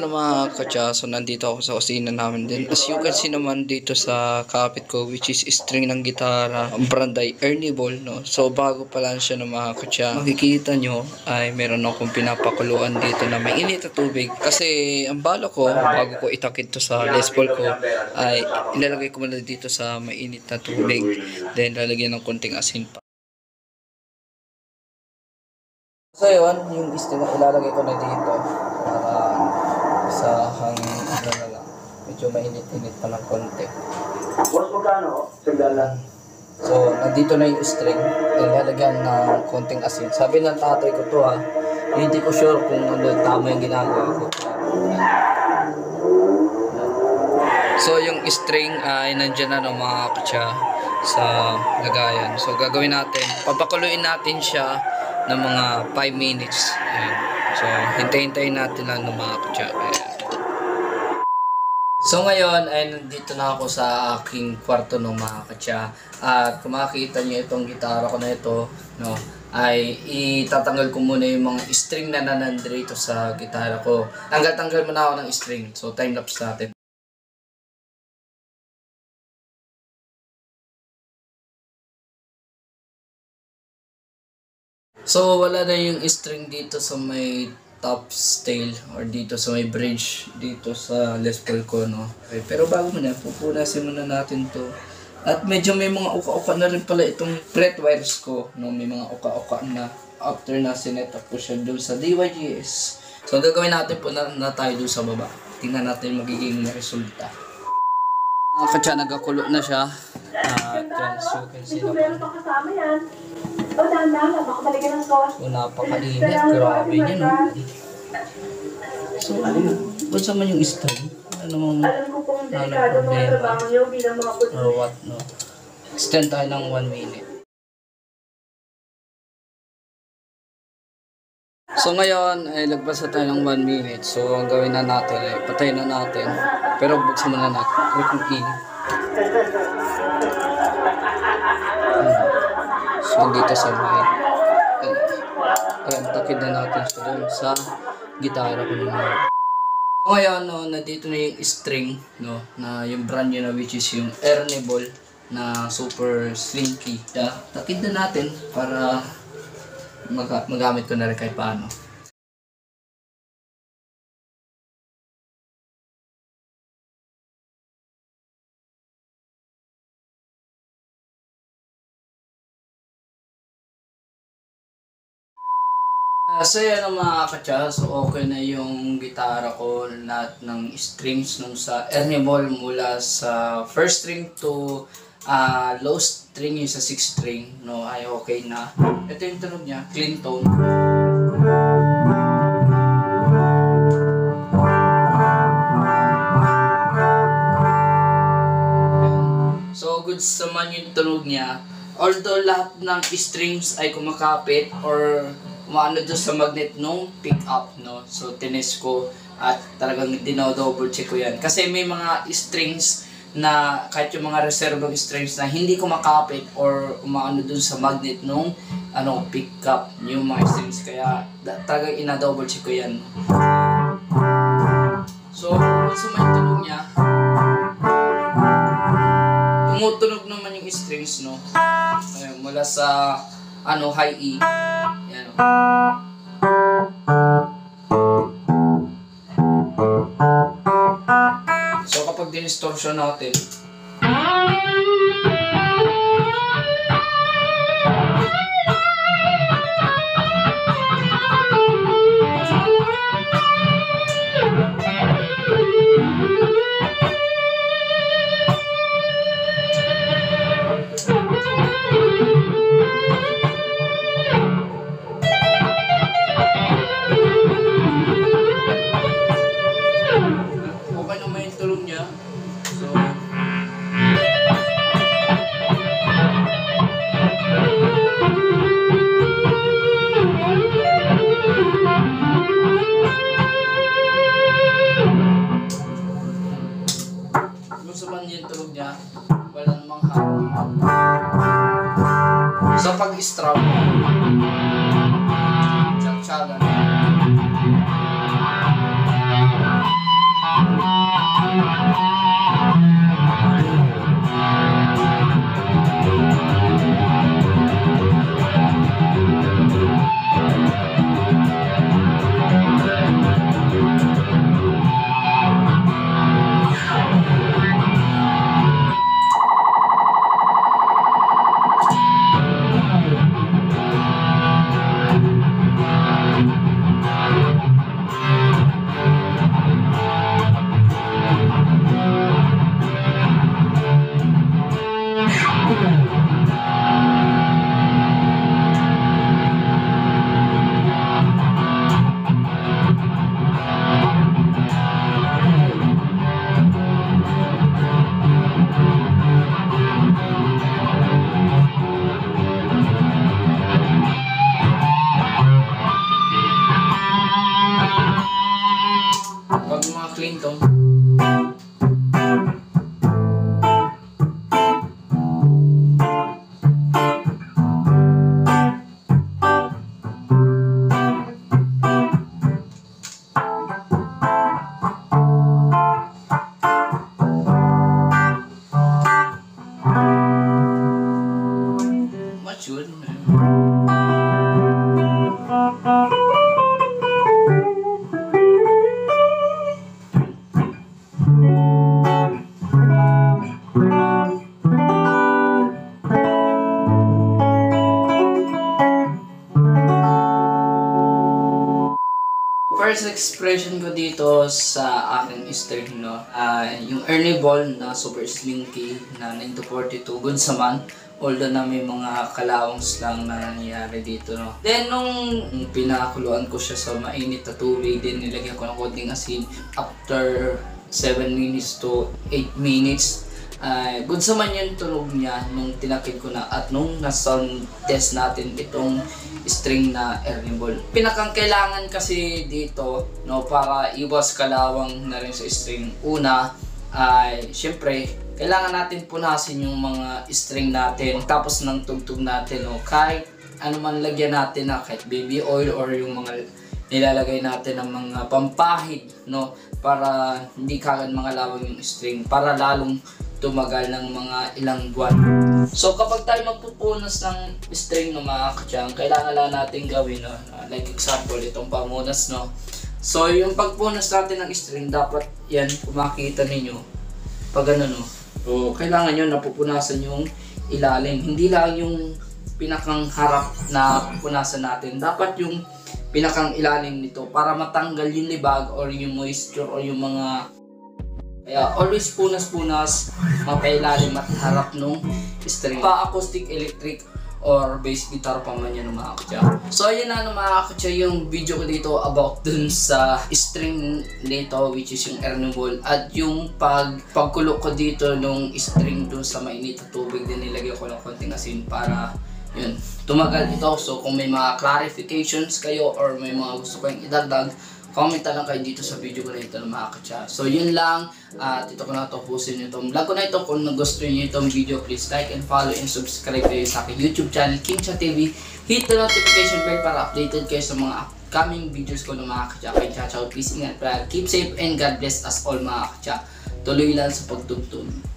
yan mga katsa, so nandito ako sa kusina namin din. As you can see naman dito sa kapit ko, which is string ng gitara, ang brand ay Ernie Ball, no? So bago pa lang siya ng mga katsa, makikita nyo ay meron akong pinapakuluan dito na may init na tubig. Kasi ang bala ko, bago ko itakid to sa Les Paul ko, ay ilalagay ko muna dito sa mainit na tubig. Then lalagyan ng konting asin pa. So yun, yung string ilalagay ko na dito para sa hangin na lang. Medyo mainit-init pa ng konti. Boss, magkano? Sagdalan. So, nandito na yung string. Ilalagyan ng konting asin. Sabi ng tatay ko to hindi ko sure kung ano tama yung ginagawa ko. So, yung string ay nandyan na ng mga katsa sa lagayan. So, gagawin natin, papakuluin natin siya ng mga 5 minutes. Ayan. So, hintayin natin lang ng mga katsa. So, ngayon ay nandito na ako sa aking kwarto ng mga katsa. At kung makikita nyo itong gitara ko na ito, no, ay itatanggal ko muna yung mga string na nanandito sa gitara ko. Tanggal muna ako ng string. So, time-lapse natin. So, wala na yung string dito sa may top tail or dito sa may bridge dito sa Les Paul ko, no? Okay, pero bago muna, pupunasin muna natin to. At medyo may mga uka-uka na rin pala itong fret wires ko, no? May mga uka-uka na after na sinet-up ko siya doon sa DYGS. So, gagawin natin po na tayo doon sa baba. Tingnan natin magiging resulta. Mga katsa, nagkakulo na siya. At yan, so you can see naman. O, dahan-dahan lang. Baka balikan ng sauce. So, napakainit. Grabe niya, no? So, ba't naman yung string? Ano namang delikado mga trabaho niyo bilang mga pulis. or what, no? Extend tayo ng 1 minute. So, ngayon, ay lagpas na tayo ng 1 minute. So, ang gawin na natin, ay patayin na natin. Pero buksan muna natin. Recooking. So, dito sa may ayan, takid na natin siya doon sa gitara ko naman. So, ngayon, no, nandito na yung string, no, na yung brand new na, which is yung Ernie Ball na super slinky. Takid na natin para magamit ko na rin kahit paano. So yan ang mga katsa, so okay na yung gitara ko, lahat ng strings nung sa Ernie Ball mula sa first string to low string yung sa 6th string, no, ay okay na. Ito yung tunog niya, clean tone. So good naman yung tunog niya. Although lahat ng strings ay kumakapit or umaano doon sa magnet nung pick up, no? So tinest ko at talagang dino-double check ko yan. Kasi may mga strings na kahit yung mga reservang strings na hindi kumakapit or umaano doon sa magnet nung pick up yung mga strings. Kaya talagang ina-double check ko yan. So kung may tunog niya, tumutunog naman yung strings, no? Ayun, mula sa high E. Yan, no? So kapag dinistortion natin, okay naman yung tulog niya. So, gusto man yung tulog niya, wala namang hangin. So pag-strum, tsak-tsagan. first expression ko dito sa aking string, no, yung Ernie Ball na super slinky na 9-42, good sa man. Although na may mga kalawangs lang na nangyayari dito, no. Then, nung pinakuluan ko siya sa mainit na tubig, then nilagyan ko ng konting asin after 7 minutes to 8 minutes. Good sa man yung tunog niya nung tinakid ko na at nung na-sound test natin itong string na Ernie Ball. Pinakang kailangan kasi dito, no, para iwas kalawang na rin sa string. Una, syempre, kailangan natin punasin yung mga string natin tapos ng tugtog natin, no, kahit ano man lagyan natin na kahit baby oil or yung mga nilalagay natin ng mga pampahid, no, para hindi kagad mga lawang yung string, para lalong tumagal ng mga ilang buwan. So kapag tayo magpupunas ng string, no, mga katyang, kailangan lang natin gawin, no, like example itong pamunas, no. So yung pagpunas natin ng string, dapat yan, kung makikita ninyo pag ano, no, so kailangan nyo napupunasan yung ilalim, hindi lang yung pinakang harap na pupunasan natin, dapat yung pinakang ilalim nito para matanggal yung libag or yung moisture or yung mga, kaya always punas-punas, mapailalim at harap nung string. Pa-acoustic, electric, or bass guitar pa man yan, mga kakutya. So ayun na, mga kakutya, yung video ko dito about dun sa string nito, which is yung Ernie Ball, at yung pagkulok ko dito nung string dun sa mainit na tubig, din nilagay ko ng konting asin para yun, tumagal ito. So kung may mga clarifications kayo or may mga gusto kayong idagdag, comment lang kayo dito sa video ko na ito, mga kakutya. So yun lang, at ito ko na tapusin itong vlog ko na ito. Kung nagustuhan niyo itong video, please like and follow and subscribe kayo sa aking YouTube channel, Kingcha TV. Hit the notification bell para updated kayo sa mga upcoming videos ko ng mga kakutya. Kaya ciao, ciao, peace, ingat, keep safe, and God bless us all, mga kakutya. Tuloy lang sa pagtugtog.